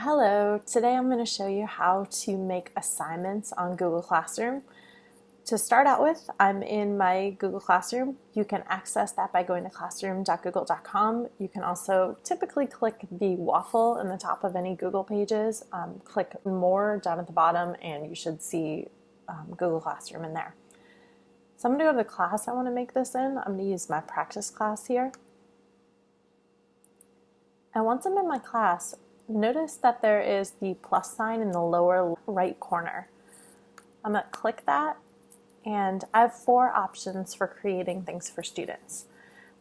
Hello, today I'm going to show you how to make assignments on Google Classroom. To start out with, I'm in my Google Classroom. You can access that by going to classroom.google.com. You can also typically click the waffle in the top of any Google pages, click more down at the bottom, and you should see Google Classroom in there. So I'm going to go to the class I want to make this in. I'm going to use my practice class here. And once I'm in my class, notice that there is the plus sign in the lower right corner. I'm going to click that, and I have 4 options for creating things for students.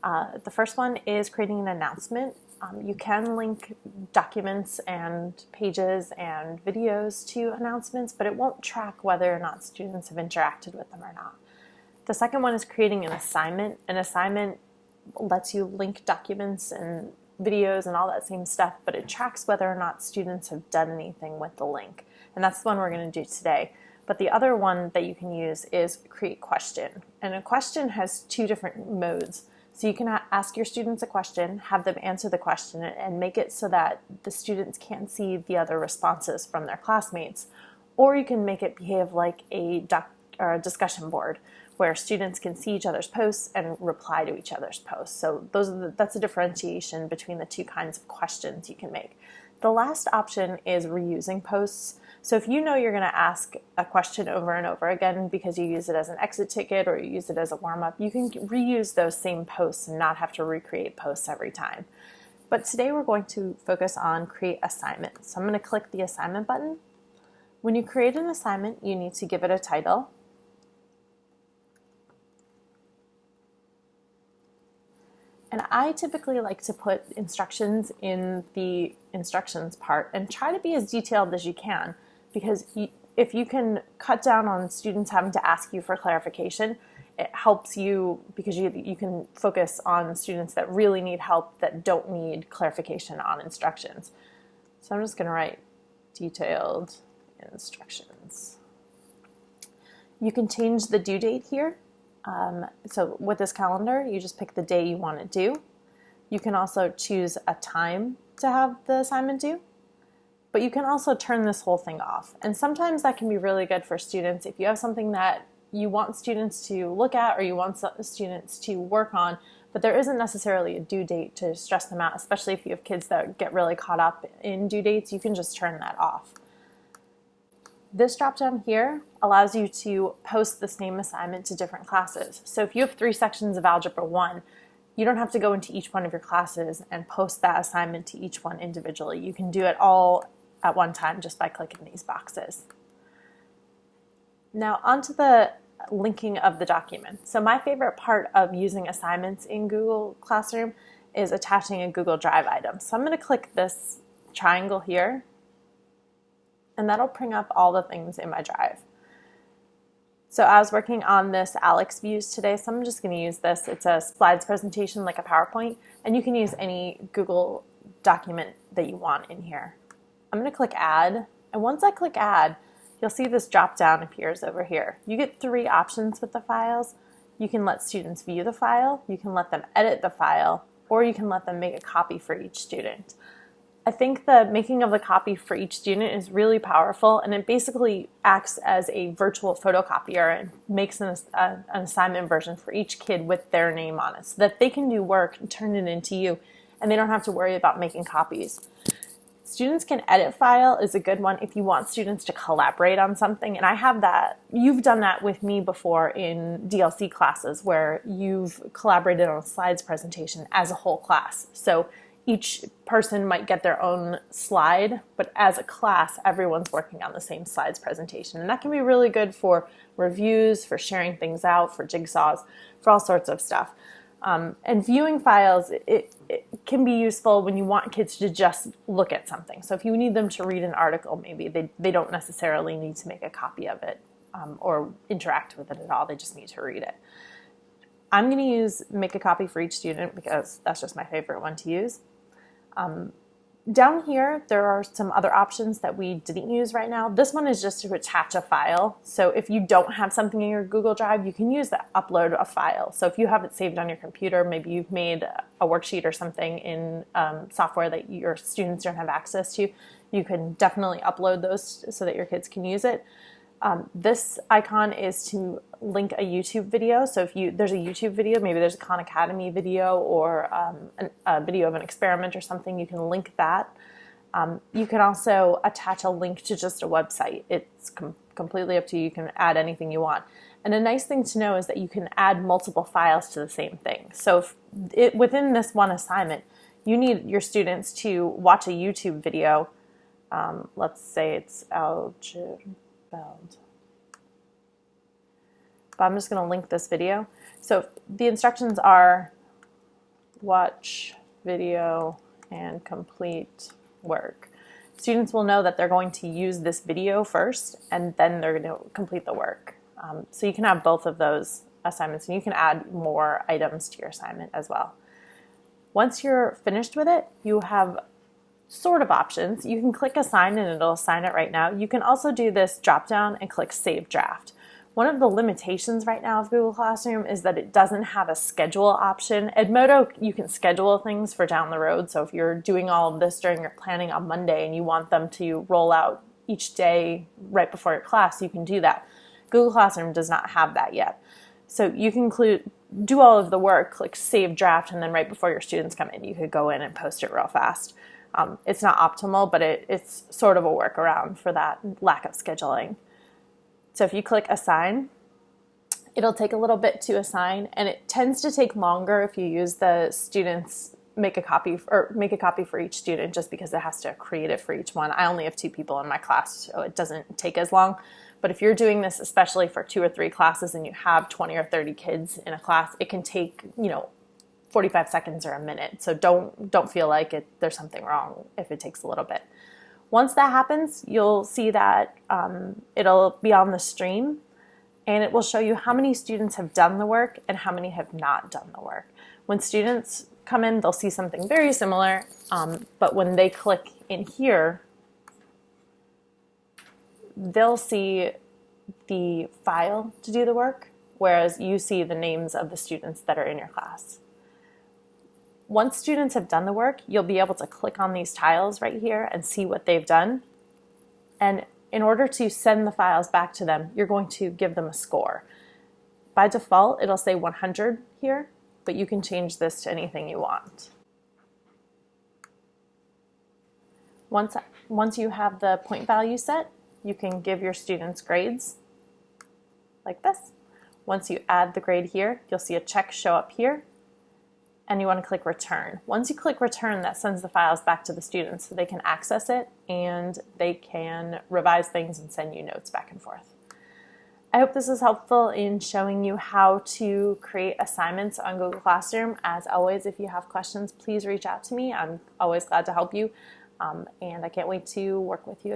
The first one is creating an announcement. You can link documents and pages and videos to announcements, but it won't track whether or not students have interacted with them or not. The second one is creating an assignment. An assignment lets you link documents and videos and all that same stuff, but it tracks whether or not students have done anything with the link. And that's the one we're going to do today. But the other one that you can use is create question. And a question has 2 different modes. So you can ask your students a question, have them answer the question, and make it so that the students can't see the other responses from their classmates. Or you can make it behave like a discussion board, where students can see each other's posts and reply to each other's posts. So that's a differentiation between the 2 kinds of questions you can make. The last option is reusing posts. So if you know you're going to ask a question over and over again because you use it as an exit ticket or you use it as a warm-up, you can reuse those same posts and not have to recreate posts every time. But today we're going to focus on create assignments. So I'm going to click the assignment button. When you create an assignment, you need to give it a title. And I typically like to put instructions in the instructions part and try to be as detailed as you can, because if you can cut down on students having to ask you for clarification, it helps you because you can focus on students that really need help that don't need clarification on instructions. So I'm just going to write detailed instructions. You can change the due date here. So with this calendar, you just pick the day you want it due. You can also choose a time to have the assignment due, but you can also turn this whole thing off. And sometimes that can be really good for students. If you have something that you want students to look at or you want students to work on, but there isn't necessarily a due date to stress them out, especially if you have kids that get really caught up in due dates, you can just turn that off. This drop down here allows you to post the same assignment to different classes. So if you have 3 sections of Algebra 1, you don't have to go into each one of your classes and post that assignment to each one individually. You can do it all at one time just by clicking these boxes. Now onto the linking of the document. So my favorite part of using assignments in Google Classroom is attaching a Google Drive item. So I'm going to click this triangle here, and that'll bring up all the things in my drive. So I was working on this Alex Views today, so I'm just going to use this. It's a slides presentation like a PowerPoint, and you can use any Google document that you want in here. I'm going to click Add, and once I click Add, you'll see this drop down appears over here. You get 3 options with the files. You can let students view the file, you can let them edit the file, or you can let them make a copy for each student. I think the making of the copy for each student is really powerful, and it basically acts as a virtual photocopier and makes an assignment version for each kid with their name on it so that they can do work and turn it into you, and they don't have to worry about making copies. Students can edit file is a good one if you want students to collaborate on something, and I have that. You've done that with me before in DLC classes where you've collaborated on a slides presentation as a whole class. So each person might get their own slide, but as a class, everyone's working on the same slides presentation. And that can be really good for reviews, for sharing things out, for jigsaws, for all sorts of stuff. And viewing files, it can be useful when you want kids to just look at something. So if you need them to read an article, maybe they don't necessarily need to make a copy of it or interact with it at all. They just need to read it. I'm going to use make a copy for each student because that's just my favorite one to use. Down here, there are some other options that we didn't use right now. This one is just to attach a file. So if you don't have something in your Google Drive, you can use that, upload a file. So if you have it saved on your computer, maybe you've made a worksheet or something in software that your students don't have access to, you can definitely upload those so that your kids can use it. This icon is to link a YouTube video. So if there's a YouTube video, maybe there's a Khan Academy video or a video of an experiment or something, you can link that. You can also attach a link to just a website. It's completely up to you. You can add anything you want. And a nice thing to know is that you can add multiple files to the same thing. So within this one assignment, you need your students to watch a YouTube video. Let's say it's algebra. But I'm just going to link this video. So the instructions are watch video and complete work. Students will know that they're going to use this video first and then they're going to complete the work. So you can have both of those assignments and you can add more items to your assignment as well. Once you're finished with it, you have sort of options. You can click assign and it'll assign it right now. You can also do this drop down and click save draft. One of the limitations right now of Google Classroom is that it doesn't have a schedule option. Edmodo, you can schedule things for down the road. So if you're doing all of this during your planning on Monday and you want them to roll out each day right before your class, you can do that. Google Classroom does not have that yet. So you can do all of the work, click save draft, and then right before your students come in, you could go in and post it real fast. It's not optimal, but it's sort of a workaround for that lack of scheduling. So if you click assign, it'll take a little bit to assign, and it tends to take longer if you use the students make a copy for each student, just because it has to create it for each one. I only have 2 people in my class, so it doesn't take as long. But if you're doing this especially for 2 or 3 classes and you have 20 or 30 kids in a class, it can take 45 seconds or a minute. So don't feel like there's something wrong if it takes a little bit. Once that happens, you'll see that it'll be on the stream and it will show you how many students have done the work and how many have not done the work. When students come in, they'll see something very similar, but when they click in here, they'll see the file to do the work, whereas you see the names of the students that are in your class. Once students have done the work, you'll be able to click on these tiles right here and see what they've done. And in order to send the files back to them, you're going to give them a score. By default, it'll say 100 here, but you can change this to anything you want. Once you have the point value set, you can give your students grades like this. Once you add the grade here, you'll see a check show up here, and you want to click return. Once you click return, that sends the files back to the students so they can access it and they can revise things and send you notes back and forth. I hope this is helpful in showing you how to create assignments on Google Classroom. As always, if you have questions, please reach out to me. I'm always glad to help you, and I can't wait to work with you again.